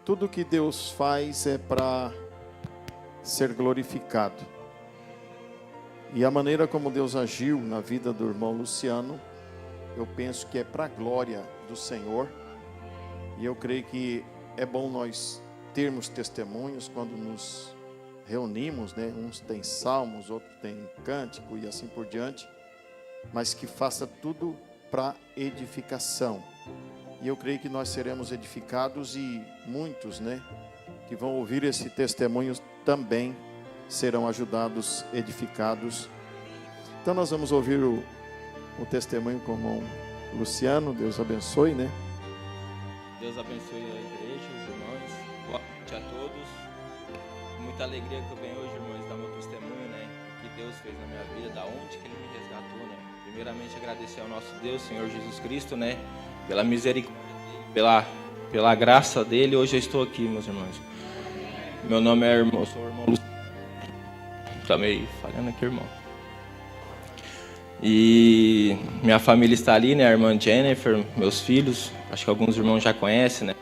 tudo que Deus faz é para ser glorificado. E a maneira como Deus agiu na vida do irmão Luciano, eu penso que é para a glória do Senhor. E eu creio que é bom nós termos testemunhos quando nos reunimos, né? Uns têm salmos, outros têm cântico e assim por diante. Mas que faça tudo para edificação. E eu creio que nós seremos edificados e muitos, né, que vão ouvir esse testemunho também serão ajudados, edificados. Então nós vamos ouvir o testemunho com o irmão Luciano. Deus abençoe, né? Deus abençoe a igreja, os irmãos. Boa noite a todos. Com muita alegria que eu venho hoje, irmãos, dar meu testemunho, né? O que Deus fez na minha vida, da onde que Ele me resgatou, né? Primeiramente agradecer ao nosso Deus, Senhor Jesus Cristo, né? Pela misericórdia dele, pela graça dele, hoje eu estou aqui, meus irmãos. Meu nome é irmão, eu sou o irmão Luciano. Tá meio falhando aqui, irmão. E minha família está ali, né? A irmã Jennifer, meus filhos, acho que alguns irmãos já conhecem, né?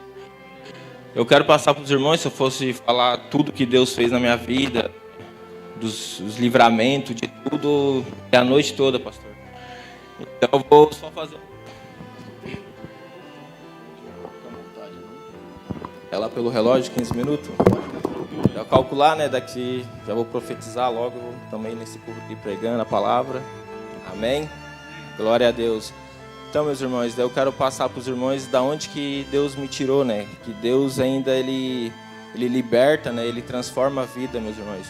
Eu quero passar para os irmãos, se eu fosse falar tudo que Deus fez na minha vida, dos livramentos, de tudo, a noite toda, pastor. Então eu vou só fazer. É lá pelo relógio, 15 minutos. Já calcular, né? Daqui já vou profetizar logo também nesse culto aqui, pregando a palavra. Amém? Glória a Deus. Então, meus irmãos, eu quero passar para os irmãos da onde que Deus me tirou, né? Que Deus ainda, Ele liberta, né? Ele transforma a vida, meus irmãos.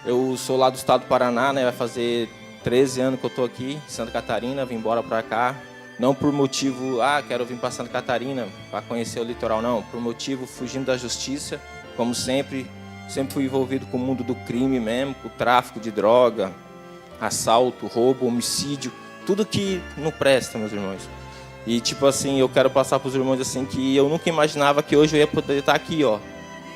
Eu sou lá do estado do Paraná, né? Vai fazer 13 anos que eu estou aqui em Santa Catarina, vim embora para cá. Não por motivo, quero vir para Santa Catarina para conhecer o litoral, não. Por motivo, fugindo da justiça, como sempre fui envolvido com o mundo do crime mesmo, com o tráfico de droga, assalto, roubo, homicídio, tudo que não presta, meus irmãos. E tipo assim, eu quero passar para os irmãos assim que eu nunca imaginava que hoje eu ia poder estar aqui, ó,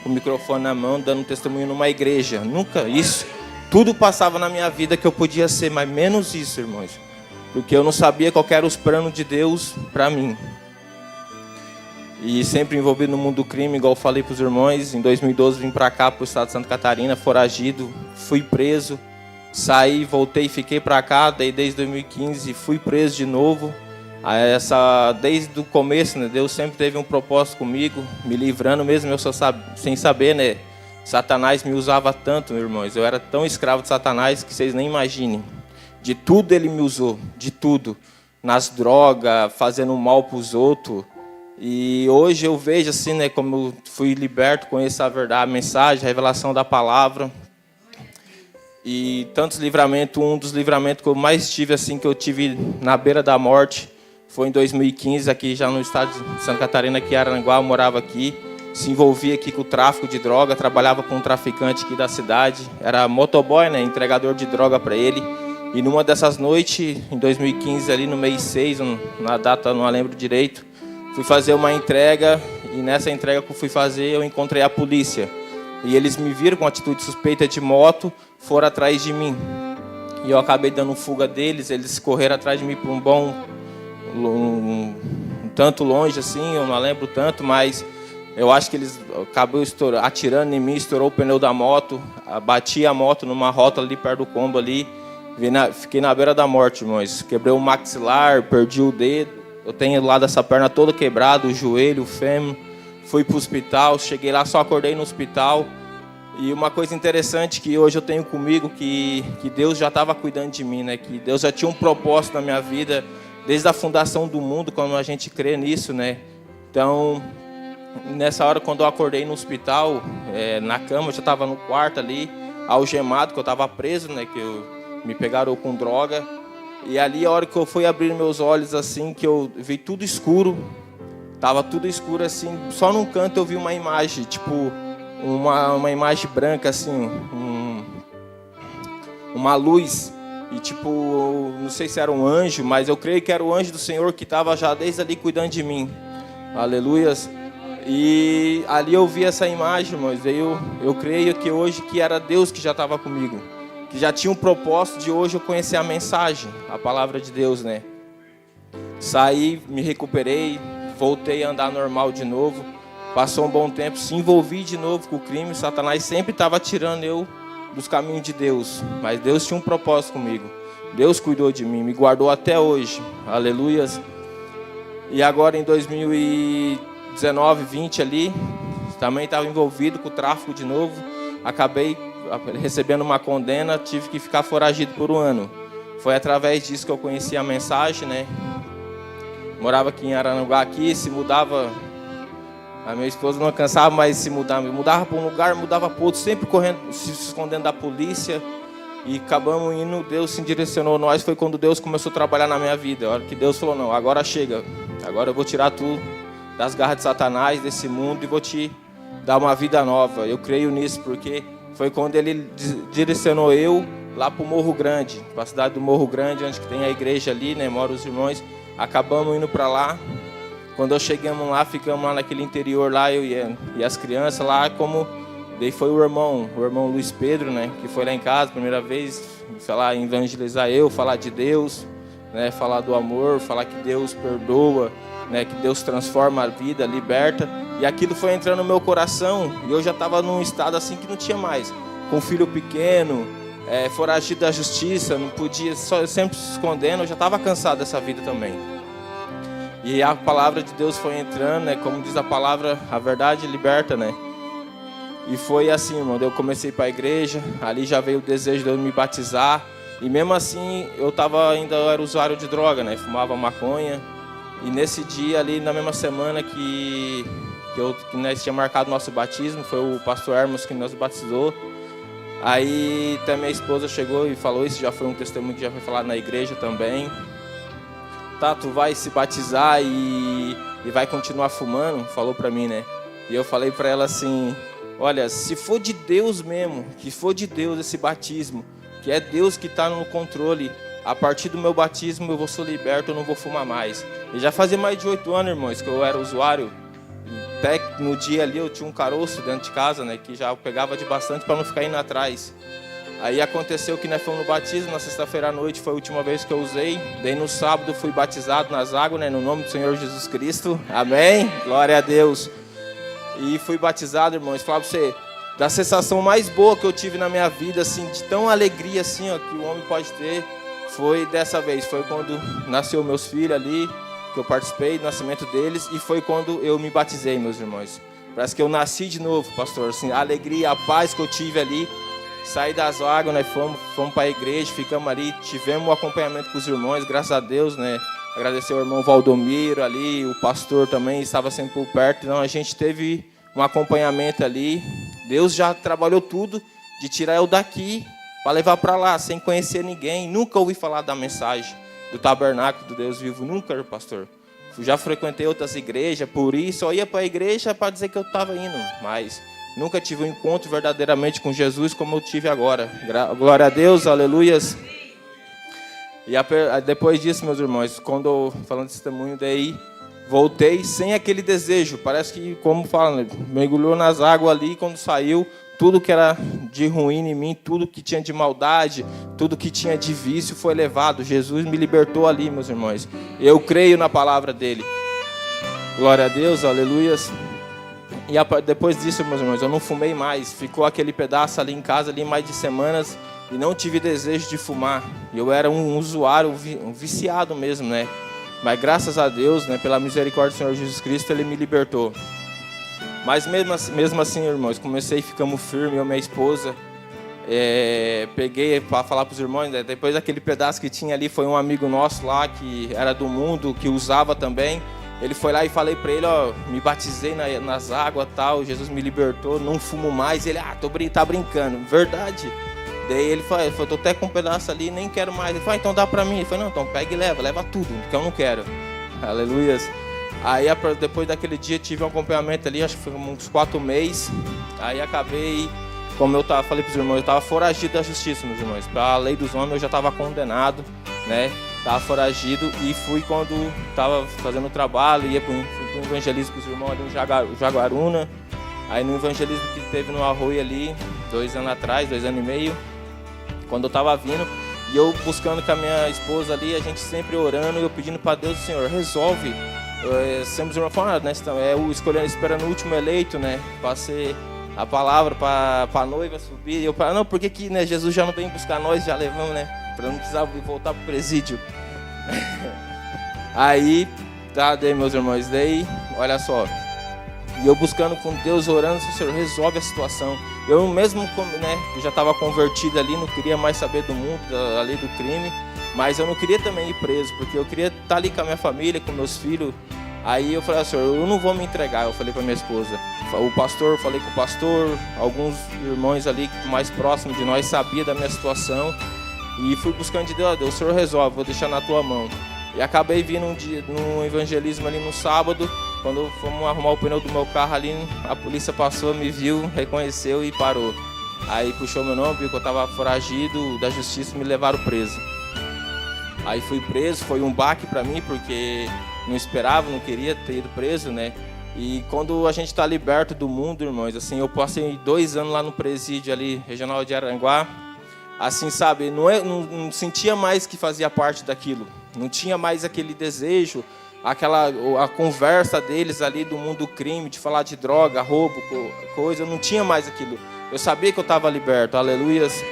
com o microfone na mão, dando testemunho numa igreja. Nunca isso. Tudo passava na minha vida que eu podia ser, mas menos isso, irmãos. Porque eu não sabia qual eram os planos de Deus para mim. E sempre envolvido no mundo do crime, igual eu falei para os irmãos. Em 2012 vim para cá, para o estado de Santa Catarina, foragido, fui preso. Saí, voltei e fiquei para cá, daí desde 2015 fui preso de novo. Desde o começo, né, Deus sempre teve um propósito comigo, me livrando mesmo, eu sem saber, né? Satanás me usava tanto, meus irmãos. Eu era tão escravo de Satanás que vocês nem imaginem. De tudo ele me usou, de tudo. Nas drogas, fazendo mal para os outros. E hoje eu vejo assim, né, como eu fui liberto, conheço a verdade, a mensagem, a revelação da palavra. E tantos livramentos, um dos livramentos que eu mais tive, assim, que eu tive na beira da morte, foi em 2015, aqui já no estado de Santa Catarina, aqui em Araranguá, eu morava aqui. Se envolvia aqui com o tráfico de droga, trabalhava com um traficante aqui da cidade. Era motoboy, né, entregador de droga para ele. E numa dessas noites, em 2015, ali no mês 6, na data não lembro direito, fui fazer uma entrega. E nessa entrega que eu fui fazer, eu encontrei a polícia. E eles me viram com atitude suspeita de moto, foram atrás de mim. E eu acabei dando fuga deles, eles correram atrás de mim por um tanto longe assim, eu não lembro tanto, mas eu acho que eles acabou atirando em mim, estourou o pneu da moto, bati a moto numa rota ali perto do combo ali, fiquei na beira da morte, irmãos. Quebrei o maxilar, perdi o dedo, eu tenho lá dessa perna toda quebrada, o joelho, o fêmur. Fui para o hospital, cheguei lá, só acordei no hospital. E uma coisa interessante que hoje eu tenho comigo, que Deus já estava cuidando de mim, né? Que Deus já tinha um propósito na minha vida, desde a fundação do mundo, quando a gente crê nisso, né? Então, nessa hora, quando eu acordei no hospital, na cama, eu já estava no quarto ali, algemado, que eu estava preso, né? Que me pegaram com droga. E ali, a hora que eu fui abrir meus olhos, assim, que eu vi tudo escuro, tava tudo escuro, assim, só num canto eu vi uma imagem, tipo, uma imagem branca, assim, uma luz. E tipo, não sei se era um anjo, mas eu creio que era o anjo do Senhor que estava já desde ali cuidando de mim. Aleluias. E ali eu vi essa imagem, mas eu creio que hoje que era Deus que já estava comigo. Que já tinha um propósito de hoje eu conhecer a mensagem, a palavra de Deus, né? Saí, me recuperei, voltei a andar normal de novo. Passou um bom tempo, se envolvi de novo com o crime. Satanás sempre estava tirando eu dos caminhos de Deus. Mas Deus tinha um propósito comigo. Deus cuidou de mim, me guardou até hoje. Aleluias. E agora em 2019, 20 ali, também estava envolvido com o tráfico de novo. Acabei recebendo uma condena, tive que ficar foragido por 1 ano. Foi através disso que eu conheci a mensagem, né? Morava aqui em Araranguá, aqui, se mudava. A minha esposa não cansava mais de se mudar. Mudava para um lugar, mudava para outro, sempre correndo, se escondendo da polícia. E acabamos indo, Deus se direcionou nós. Foi quando Deus começou a trabalhar na minha vida. A hora que Deus falou, não, agora chega. Agora eu vou tirar tu das garras de Satanás, desse mundo, e vou te dar uma vida nova. Eu creio nisso, porque foi quando Ele direcionou eu lá para o Morro Grande, para a cidade do Morro Grande, onde tem a igreja ali, né, moram os irmãos. Acabamos indo para lá. Quando nós chegamos lá, ficamos lá naquele interior lá, eu e as crianças lá, daí foi o irmão Luiz Pedro, né, que foi lá em casa, primeira vez, falar, evangelizar eu, falar de Deus, né, falar do amor, falar que Deus perdoa, né, que Deus transforma a vida, liberta. E aquilo foi entrando no meu coração, e eu já estava num estado assim que não tinha mais, com um filho pequeno, foragido da justiça, não podia, só sempre se escondendo. Eu já estava cansado dessa vida também. E a palavra de Deus foi entrando, né? Como diz a palavra, a verdade liberta, né? E foi assim, irmão, eu comecei para a igreja, ali já veio o desejo de eu me batizar. E mesmo assim, eu era usuário de droga, né? Fumava maconha. E nesse dia ali, na mesma semana que nós tínhamos marcado nosso batismo, foi o pastor Hermos que nos batizou. Aí até minha esposa chegou e falou, isso já foi um testemunho que já foi falado na igreja também. Tá, tu vai se batizar e vai continuar fumando? Falou pra mim, né? E eu falei pra ela assim, olha, se for de Deus mesmo, que for de Deus esse batismo, que é Deus que tá no controle, a partir do meu batismo eu vou ser liberto, eu não vou fumar mais. E já fazia mais de 8 anos, irmãos, que eu era usuário. Até no dia ali eu tinha um caroço dentro de casa, né? Que já eu pegava de bastante para não ficar indo atrás. Aí aconteceu que nós fomos no batismo, na sexta-feira à noite foi a última vez que eu usei. Daí no sábado fui batizado nas águas, né? No nome do Senhor Jesus Cristo. Amém? Glória a Deus. E fui batizado, irmãos. Falar para você, da sensação mais boa que eu tive na minha vida, assim, de tão alegria assim, ó, que o homem pode ter, foi dessa vez. Foi quando nasceu meus filhos ali, que eu participei do nascimento deles, e foi quando eu me batizei, meus irmãos. Parece que eu nasci de novo, pastor. Assim, a alegria, a paz que eu tive ali. Saí das águas, nós fomos para a igreja, ficamos ali, tivemos um acompanhamento com os irmãos, graças a Deus, né? Agradecer ao irmão Valdomiro ali, o pastor também estava sempre por perto. Então a gente teve um acompanhamento ali. Deus já trabalhou tudo de tirar eu daqui para levar para lá, sem conhecer ninguém. Nunca ouvi falar da mensagem do tabernáculo do Deus vivo, nunca, pastor. Já frequentei outras igrejas, por isso só ia para a igreja para dizer que eu estava indo, mas nunca tive um encontro verdadeiramente com Jesus como eu tive agora. Glória a Deus, aleluias. E depois disso, meus irmãos, quando falando de testemunho, daí voltei sem aquele desejo. Parece que, como fala, né, mergulhou nas águas ali, quando saiu, tudo que era de ruim em mim, tudo que tinha de maldade, tudo que tinha de vício foi levado. Jesus me libertou ali, meus irmãos. Eu creio na palavra dele. Glória a Deus, aleluias. E depois disso, meus irmãos, eu não fumei mais. Ficou aquele pedaço ali em casa, ali mais de semanas, e não tive desejo de fumar. Eu era um usuário, um viciado mesmo, né? Mas graças a Deus, né, pela misericórdia do Senhor Jesus Cristo, Ele me libertou. Mas mesmo assim, irmãos, comecei, ficamos firmes, eu e minha esposa. Peguei para falar para os irmãos, né, depois daquele pedaço que tinha ali, foi um amigo nosso lá, que era do mundo, que usava também. Ele foi lá e falei para ele, ó, me batizei nas águas, tal, Jesus me libertou, não fumo mais. Ele, tá brincando, verdade. Daí ele falou, tô até com um pedaço ali, nem quero mais. Ele falou, então dá para mim. Ele falou, não, então pega e leva tudo, porque eu não quero. Aleluias. Aí depois daquele dia tive um acompanhamento ali, acho que foi uns 4 meses. Aí acabei, como falei para os irmãos, eu estava foragido da justiça, meus irmãos. Para a lei dos homens eu já estava condenado, né? Estava foragido e fui quando estava fazendo o trabalho, fui para o evangelismo com os irmãos ali em Jaguaruna. Aí no evangelismo que teve no Arroio ali, 2 anos atrás, 2 anos e meio, quando eu estava vindo, e eu buscando com a minha esposa ali, a gente sempre orando e eu pedindo para Deus, Senhor, resolve sempre os irmãos falam, né? O escolhendo, esperando o último eleito, né? Passei a palavra para a noiva subir. E eu falei, não, por que né, Jesus já não vem buscar nós, já levamos, né? Para não precisar voltar para o presídio. Aí, tá, daí, meus irmãos, daí, olha só. E eu buscando com Deus, orando, Senhor, resolve a situação. Eu mesmo, né, já estava convertido ali, não queria mais saber do mundo, ali do crime. Mas eu não queria também ir preso, porque eu queria estar ali com a minha família, com meus filhos. Aí eu falei, Senhor, eu não vou me entregar. Eu falei para minha esposa. O pastor, falei com o pastor, alguns irmãos ali mais próximos de nós sabiam da minha situação. E fui buscando de Deus, o Senhor resolve, vou deixar na tua mão. E acabei vindo num evangelismo ali no sábado. Quando fomos arrumar o pneu do meu carro ali, a polícia passou, me viu, reconheceu e parou. Aí puxou meu nome, viu que eu estava foragido da justiça e me levaram preso. Aí fui preso, foi um baque para mim, porque não esperava, não queria ter ido preso, né? E quando a gente está liberto do mundo, irmãos, assim, eu passei 2 anos lá no presídio ali, regional de Araranguá, assim, sabe, não sentia mais que fazia parte daquilo, não tinha mais aquele desejo, a conversa deles ali do mundo do crime, de falar de droga, roubo, coisa, eu não tinha mais aquilo. Eu sabia que eu estava liberto, aleluias.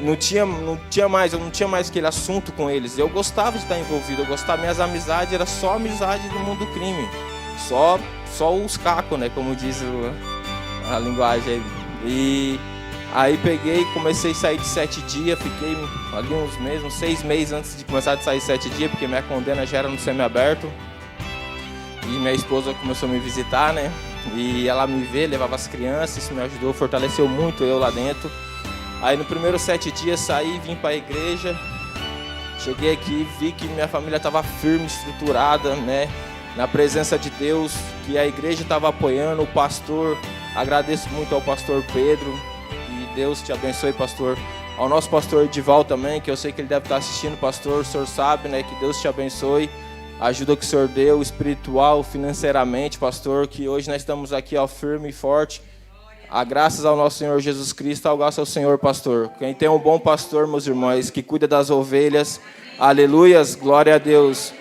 Eu não tinha mais aquele assunto com eles. Eu gostava de estar envolvido, minhas amizades eram só amizade do mundo do crime. Só os cacos, né, como diz a linguagem aí. E aí peguei, comecei a sair de 7 dias, fiquei ali uns 6 meses antes de começar a sair 7 dias, porque minha condena já era no semiaberto. E minha esposa começou a me visitar, né, e ela me vê, levava as crianças, isso me ajudou, fortaleceu muito eu lá dentro. Aí no primeiro 7 dias saí, vim para a igreja, cheguei aqui, vi que minha família estava firme, estruturada, né, na presença de Deus, que a igreja estava apoiando, o pastor, agradeço muito ao pastor Pedro, e Deus te abençoe, pastor. Ao nosso pastor Edival também, que eu sei que ele deve estar assistindo, pastor, o senhor sabe, né, que Deus te abençoe, ajuda que o senhor deu, espiritual, financeiramente, pastor, que hoje nós estamos aqui, ó, firme e forte. Graças ao nosso Senhor Jesus Cristo, ao graças ao Senhor, pastor. Quem tem um bom pastor, meus irmãos, que cuida das ovelhas, aleluias, glória a Deus.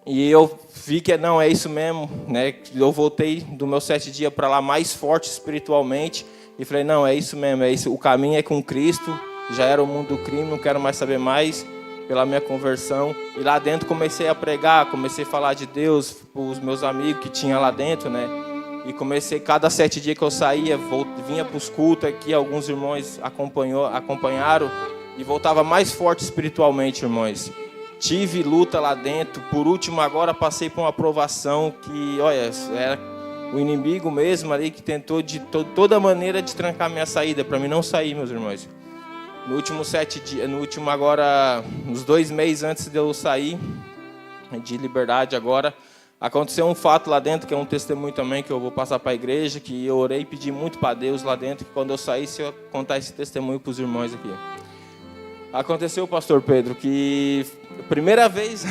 E eu vi que não, é isso mesmo, né? Eu voltei do meu 7 dias para lá mais forte espiritualmente e falei, não, é isso mesmo, é isso. O caminho é com Cristo, já era o mundo do crime, não quero mais saber mais, pela minha conversão. E lá dentro comecei a pregar, comecei a falar de Deus para os meus amigos que tinha lá dentro, né? E comecei, cada 7 dias que eu saía, vinha para os cultos aqui, alguns irmãos acompanharam e voltava mais forte espiritualmente, irmãos. Tive luta lá dentro, por último agora passei por uma provação que, olha, era o inimigo mesmo ali que tentou de toda maneira de trancar minha saída, para mim não sair, meus irmãos. No último 7 dias, agora, uns 2 meses antes de eu sair de liberdade agora, aconteceu um fato lá dentro, que é um testemunho também, que eu vou passar para a igreja, que eu orei e pedi muito para Deus lá dentro, que quando eu saísse, eu contar esse testemunho para os irmãos aqui. Aconteceu, pastor Pedro, que primeira vez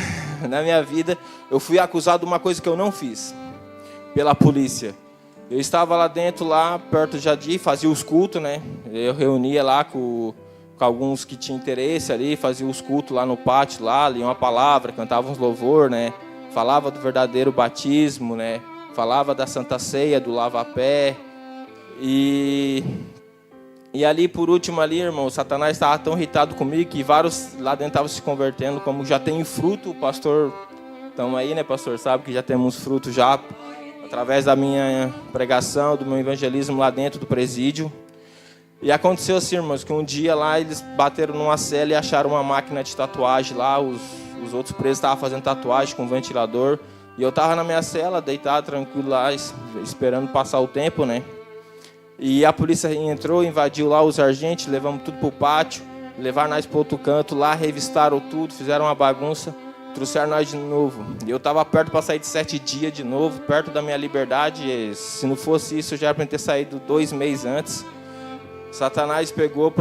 na minha vida, eu fui acusado de uma coisa que eu não fiz, pela polícia. Eu estava lá dentro, lá perto de Jadi, fazia os cultos, né? Eu reunia lá com alguns que tinham interesse ali, fazia os cultos lá no pátio, lá, lia uma palavra, cantava uns louvor, né? Falava do verdadeiro batismo, né? Falava da Santa Ceia, do lava-pé. E ali, por último, ali, irmão, Satanás estava tão irritado comigo que vários lá dentro estavam se convertendo. Como já tem fruto, o pastor, estamos aí, né, pastor? Sabe que já temos fruto já, através da minha pregação, do meu evangelismo lá dentro do presídio. E aconteceu assim, irmãos, que um dia lá eles bateram numa cela e acharam uma máquina de tatuagem lá, os outros presos estavam fazendo tatuagem com ventilador. E eu estava na minha cela, deitado, tranquilo lá, esperando passar o tempo, né? E a polícia entrou, invadiu lá os agentes, levamos tudo para o pátio, levaram nós para outro canto lá, revistaram tudo, fizeram uma bagunça, trouxeram nós de novo. E eu estava perto para sair de 7 dias de novo, perto da minha liberdade. E se não fosse isso, eu já era para ter saído 2 meses antes. Satanás pegou,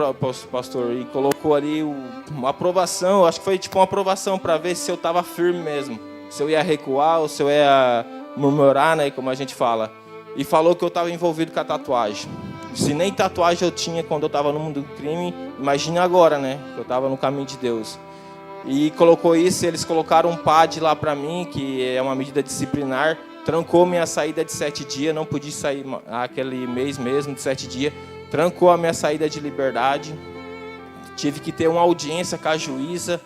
pastor, e colocou ali uma aprovação, acho que foi tipo uma aprovação para ver se eu estava firme mesmo, se eu ia recuar ou se eu ia murmurar, né, como a gente fala. E falou que eu estava envolvido com a tatuagem. Se nem tatuagem eu tinha quando eu estava no mundo do crime, imagine agora, né, que eu estava no caminho de Deus. E colocou isso, eles colocaram um PAD lá para mim, que é uma medida disciplinar. Trancou minha saída de 7 dias, não pude sair aquele mês mesmo de 7 dias. Trancou a minha saída de liberdade. Tive que ter uma audiência com a juíza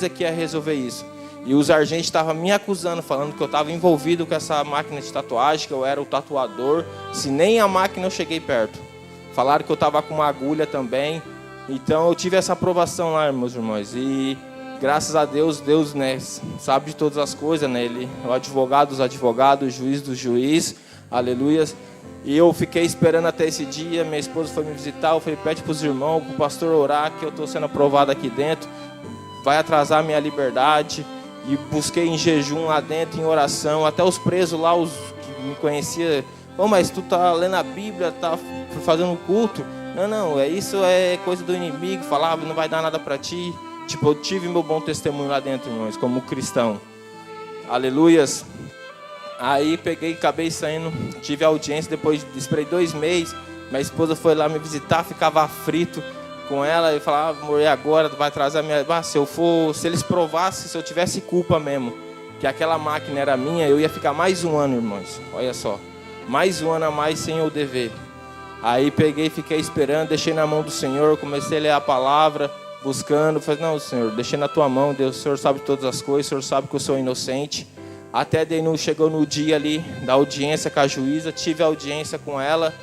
que ia resolver isso. E os agentes estavam me acusando, falando que eu estava envolvido com essa máquina de tatuagem, que eu era o tatuador. Se nem a máquina eu cheguei perto. Falaram que eu estava com uma agulha também. Então eu tive essa aprovação lá, meus irmãos. E graças a Deus, Deus, né, sabe de todas as coisas, né? Ele é o advogado dos advogados, o juiz dos juízes. Aleluias. E eu fiquei esperando até esse dia. Minha esposa foi me visitar. Eu falei, pede para os irmãos, para o pastor orar, que eu estou sendo aprovado aqui dentro. Vai atrasar a minha liberdade. E busquei em jejum lá dentro, em oração. Até os presos lá, os que me conheciam, mas tu tá lendo a Bíblia, tá fazendo culto? Não, isso é coisa do inimigo. Falava, não vai dar nada para ti. Tipo, eu tive meu bom testemunho lá dentro, irmãos, como cristão. Aleluias. Aí peguei, acabei saindo, tive audiência, depois esperei 2 meses. Minha esposa foi lá me visitar, ficava aflito com ela e falava, amor, e agora? Vai trazer a minha... se eles provassem, se eu tivesse culpa mesmo, que aquela máquina era minha, eu ia ficar mais 1 ano, irmãos. Olha só, mais 1 ano a mais sem eu dever. Aí peguei, fiquei esperando, deixei na mão do Senhor, comecei a ler a palavra, buscando. Falei, não, Senhor, deixei na tua mão, Deus, o Senhor sabe todas as coisas, o Senhor sabe que eu sou inocente. Até chegou no dia ali da audiência com a juíza, tive audiência com ela.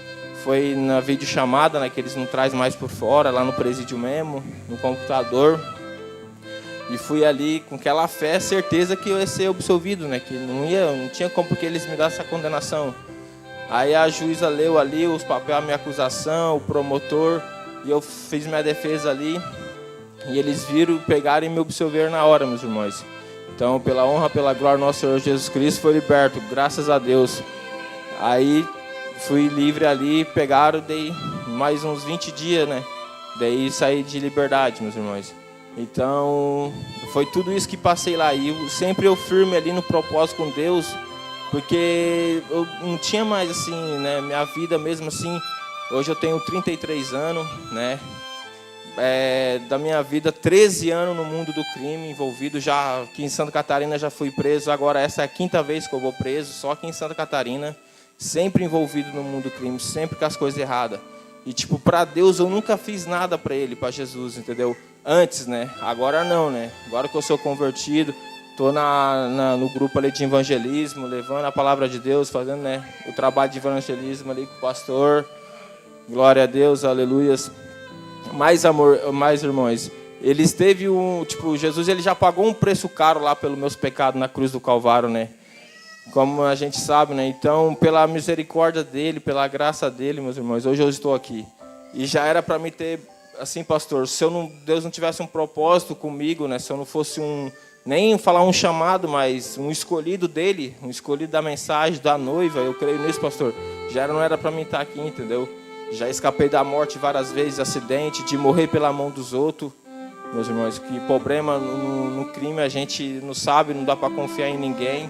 Foi na videochamada, né, que eles não trazem mais por fora, lá no presídio mesmo, no computador. E fui ali com aquela fé, certeza que eu ia ser absolvido, né, que não tinha como porque eles me dassem essa condenação. Aí a juíza leu ali os papéis, a minha acusação, o promotor, e eu fiz minha defesa ali. E eles viram, pegaram e me absolveram na hora, meus irmãos. Então, pela honra, pela glória do nosso Senhor Jesus Cristo, foi liberto, graças a Deus. Aí fui livre ali, pegaram, dei mais uns 20 dias, né? Daí saí de liberdade, meus irmãos. Então, foi tudo isso que passei lá. E sempre eu firme ali no propósito com Deus, porque eu não tinha mais, assim, né? Minha vida mesmo assim, hoje eu tenho 33 anos, né? Da minha vida, 13 anos no mundo do crime, envolvido. Já aqui em Santa Catarina já fui preso, agora essa é a 5ª vez que eu vou preso, só aqui em Santa Catarina. Sempre envolvido no mundo do crime, sempre com as coisas erradas. E tipo, para Deus eu nunca fiz nada para Ele, para Jesus, entendeu? Antes, né? Agora não, né? Agora que eu sou convertido, estou no grupo ali de evangelismo, levando a palavra de Deus, fazendo, né, o trabalho de evangelismo ali com o pastor. Glória a Deus, aleluias. Mais irmãos, eles teve Jesus, ele já pagou um preço caro lá pelos meus pecados na cruz do Calvário, né? Como a gente sabe, né? Então, pela misericórdia dele, pela graça dele, meus irmãos, hoje eu estou aqui. E já era para mim ter, assim, pastor, se Deus não tivesse um propósito comigo, né? Se eu não fosse nem falar um chamado, mas um escolhido dele, um escolhido da mensagem, da noiva, eu creio nisso, pastor. Já não era para mim estar aqui, entendeu? Já escapei da morte várias vezes, acidente, de morrer pela mão dos outros. Meus irmãos, que problema no crime a gente não sabe, não dá para confiar em ninguém.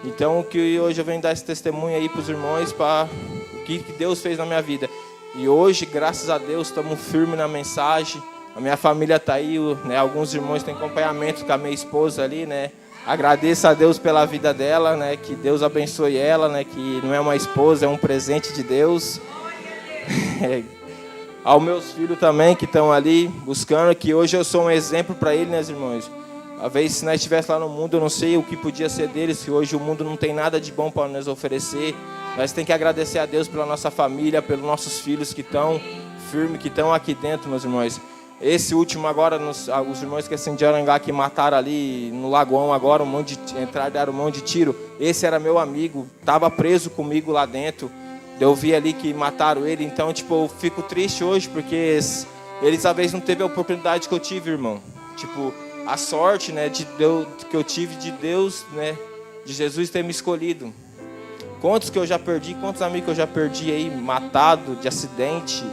Então, que hoje eu venho dar esse testemunho aí para os irmãos, para o que Deus fez na minha vida. E hoje, graças a Deus, estamos firmes na mensagem. A minha família está aí, né? Alguns irmãos têm acompanhamento com a minha esposa ali, né? Agradeço a Deus pela vida dela, né? Que Deus abençoe ela, né? Que não é uma esposa, é um presente de Deus. Aos meus filhos também que estão ali buscando, que hoje eu sou um exemplo para eles, né, irmãos? Às vezes, se nós estivéssemos lá no mundo, eu não sei o que podia ser deles, que hoje o mundo não tem nada de bom para nos oferecer. Nós temos que agradecer a Deus pela nossa família, pelos nossos filhos que estão firmes, que estão aqui dentro, meus irmãos. Esse último agora, os irmãos que assim de Arangá que mataram ali no Lagoão agora, deram um monte de tiro. Esse era meu amigo, estava preso comigo lá dentro. Eu vi ali que mataram ele, então tipo, eu fico triste hoje, porque eles às vezes não teve a oportunidade que eu tive, irmão. Tipo, a sorte, né, que eu tive de Deus, né, de Jesus ter me escolhido. Quantos que eu já perdi, quantos amigos que eu já perdi aí, matado de acidente.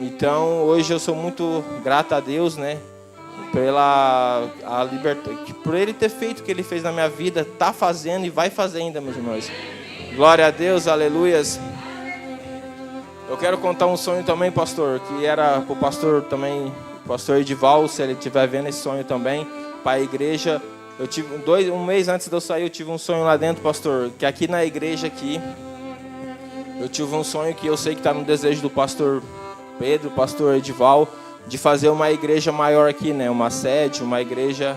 Então, hoje eu sou muito grato a Deus, né, por Ele ter feito o que Ele fez na minha vida, tá fazendo e vai fazer ainda, meus irmãos. Glória a Deus, aleluias. Eu quero contar um sonho também, pastor, que era para o pastor também pastor Edival, se ele estiver vendo esse sonho também, para a igreja. Eu tive um mês antes de eu sair, eu tive um sonho lá dentro, pastor, que aqui na igreja aqui, eu tive um sonho que eu sei que está no desejo do pastor Pedro, pastor Edival, de fazer uma igreja maior aqui, né? Uma sede, uma igreja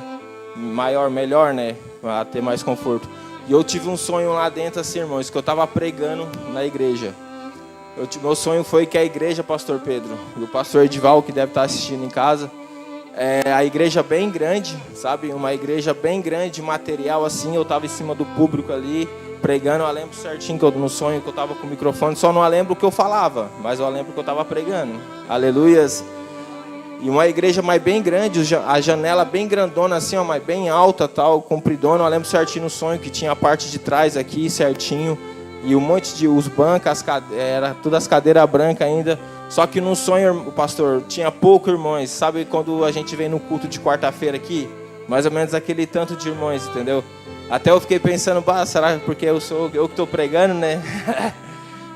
maior, melhor, né? Para ter mais conforto. E eu tive um sonho lá dentro, assim, irmãos, que eu estava pregando na igreja. Meu sonho foi que a igreja, pastor Pedro, e o pastor Edival, que deve estar assistindo em casa, a igreja bem grande, sabe? Uma igreja bem grande, material assim. Eu estava em cima do público ali, pregando. Eu lembro certinho que no sonho que eu estava com o microfone, só não lembro o que eu falava, mas eu lembro que eu estava pregando. Aleluias. E uma igreja mais bem grande, a janela bem grandona assim, ó, mas bem alta, tal, compridona. Eu lembro certinho no sonho que tinha a parte de trás aqui, certinho. E um monte de os bancos, era todas as cadeiras brancas ainda. Só que no sonho, pastor, tinha pouco irmãos. Sabe quando a gente vem no culto de quarta-feira aqui? Mais ou menos aquele tanto de irmãos, entendeu? Até eu fiquei pensando, será porque eu que estou pregando, né?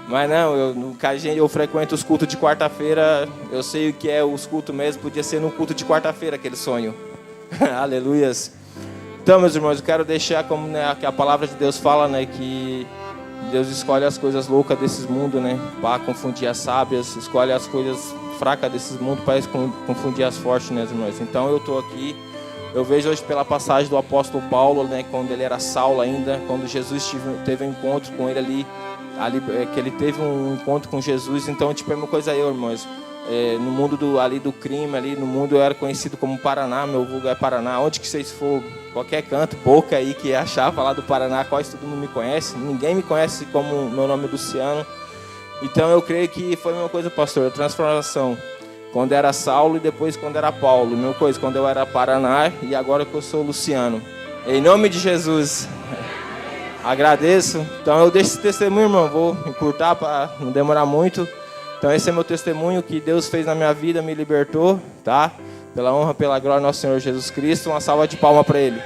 Mas não, eu frequento os cultos de quarta-feira. Eu sei o que é os cultos mesmo. Podia ser no culto de quarta-feira aquele sonho. Aleluias. Então, meus irmãos, eu quero deixar como, né, que a palavra de Deus fala, né, que Deus escolhe as coisas loucas desses mundos, né, para confundir as sábias. Escolhe as coisas fracas desses mundos para confundir as fortes, né, irmãos. Então eu estou aqui. Eu vejo hoje pela passagem do apóstolo Paulo, né, quando ele era Saulo ainda, quando Jesus teve um encontro com ele ali, que ele teve um encontro com Jesus. Então, tipo, é uma coisa aí, irmãos. No mundo do crime, ali no mundo eu era conhecido como Paraná, meu vulgo é Paraná. Onde que vocês for, qualquer canto, boca aí que achar falar do Paraná, quase todo mundo me conhece. Ninguém me conhece como meu nome é Luciano. Então eu creio que foi a mesma coisa, pastor, a transformação. Quando era Saulo e depois quando era Paulo. A mesma coisa, quando eu era Paraná e agora que eu sou Luciano. Em nome de Jesus. Agradeço. Então eu deixo esse testemunho, irmão. Vou encurtar para não demorar muito. Então esse é meu testemunho que Deus fez na minha vida, me libertou, tá? Pela honra, pela glória do nosso Senhor Jesus Cristo. Uma salva de palmas para Ele.